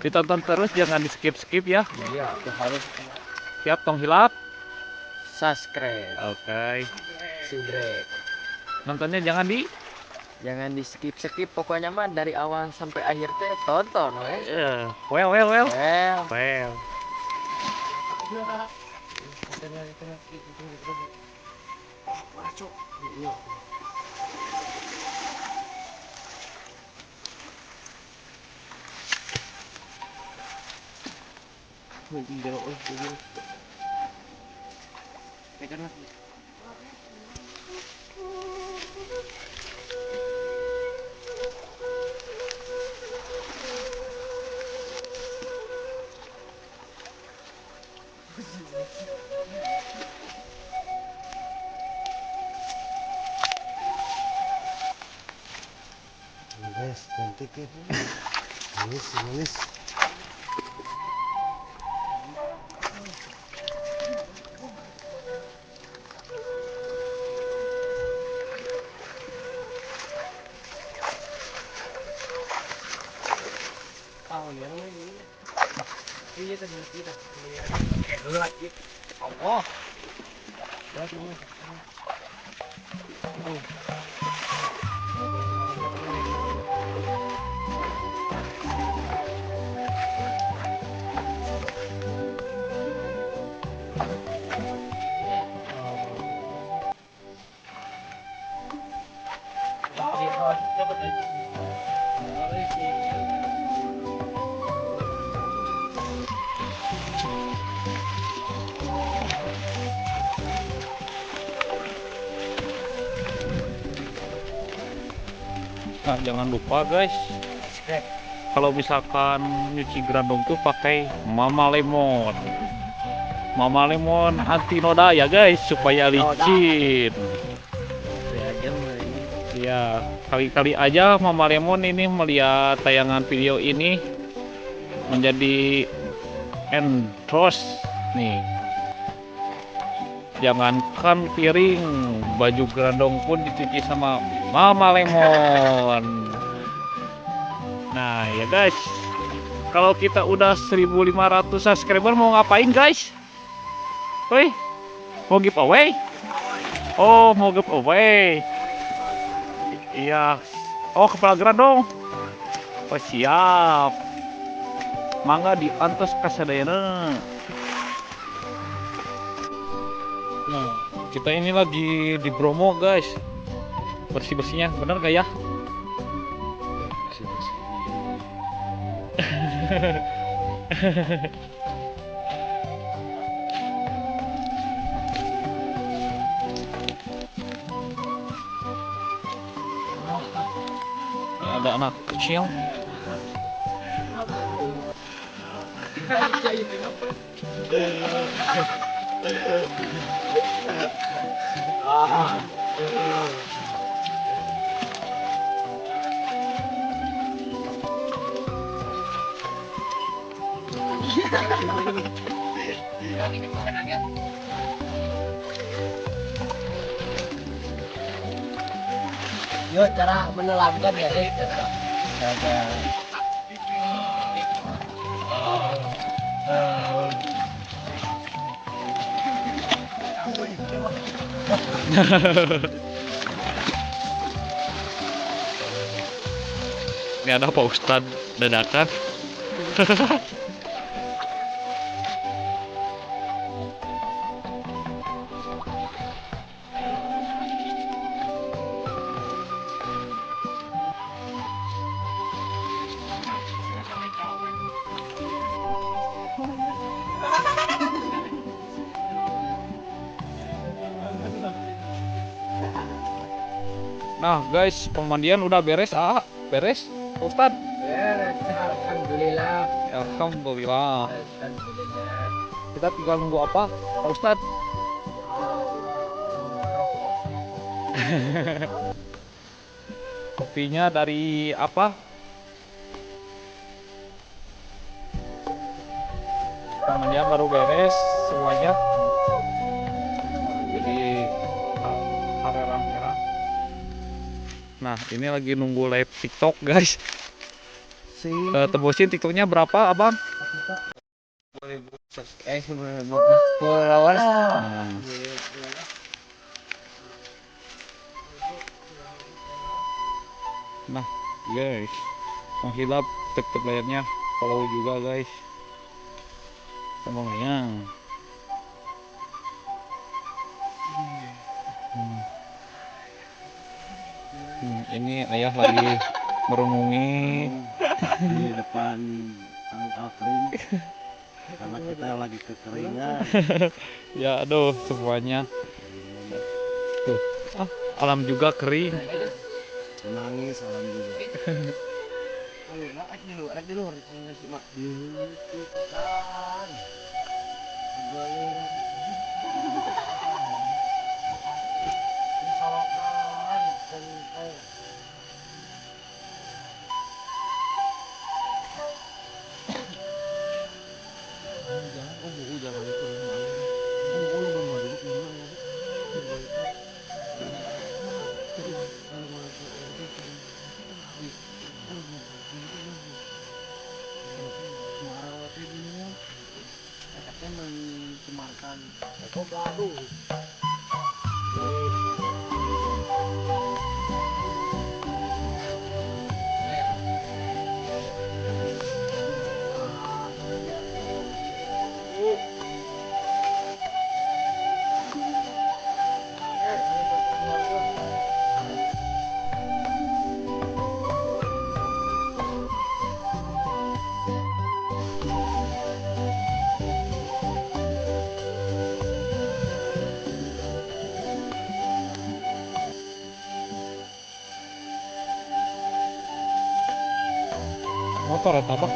Ditonton terus, jangan di skip ya. Iya, harus Siap tong hilap. subscribe. Oke. Subrek. Nontonnya jangan di Jangan di skip pokoknya mah dari awal sampai akhir teh tonton wes. well. Well. Well. Guys, cantik ya. Manis. Allah. Nah, jangan lupa guys, kalau misalkan nyuci grandong tuh pakai Mama Lemon. Mama Lemon anti noda ya guys, supaya licin. Ya, kali-kali aja Mama Lemon ini melihat tayangan video ini menjadi endorse nih. Jangankan piring, baju grandong pun dicuci sama Mama Lemon. Nah ya guys, kalau kita udah 1.500 subscriber mau ngapain guys? Woi, mau giveaway? Oh, mau giveaway. Iya. Oh, kepala grandong. Oh, siap. Mangga diantos kasadayana. Nah, kita ini lagi di Bromo guys. Bersih-bersihnya bener gak ya? Ada anak kecil. Yo, cara menyelamkan ya. Ini ada Pak Ustadz dadakan. Nah guys, pemandian udah beres beres Pak Ustadz. Alhamdulillah. Alhamdulillah. Kita tinggal nunggu apa Pak Ustadz? Kopinya dari apa? Pemandian baru beres semuanya. Jadi harerang-herang. Nah, ini lagi nunggu live TikTok guys. tebusin. Tebusin TikToknya berapa abang? 1000 followers. Nah. Nah guys, menghilap TikTok layarnya, follow juga guys. Semuanya. Ini ayah lagi merenungi Di depan tanggal kering. Karena kita lagi kekeringan. ya aduh semuanya. Tuh, alam juga kering. Menangis alhamdulillah. Ayo, naik dulu. Simak. Mencemarkan motor atau apa?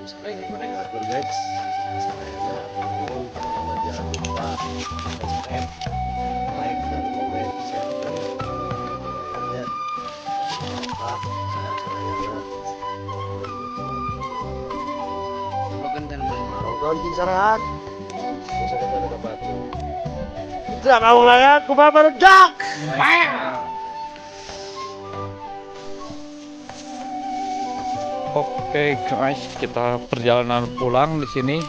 Guys, atur guys. Jangan lupa subscribe, like, dan komen, share. Ya. Pak, saya. Nonton kisaran. Bisa kita batu. Tidak mau layak, kumaha meledak. Oke guys, kita perjalanan pulang di sini.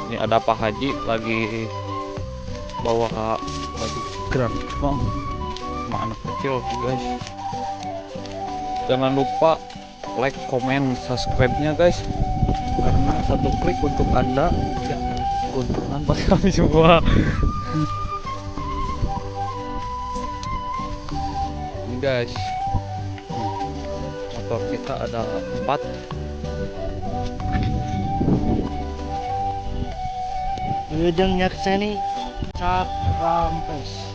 Ini ada Pak Haji lagi bawa baju grand bang sama anak kecil guys. Jangan lupa like, komen, subscribe-nya guys. Karena satu klik untuk Anda ya keuntungan bagi kami semua. Ini guys, motor kita ada 4. Ujung nyakseni cap rampes.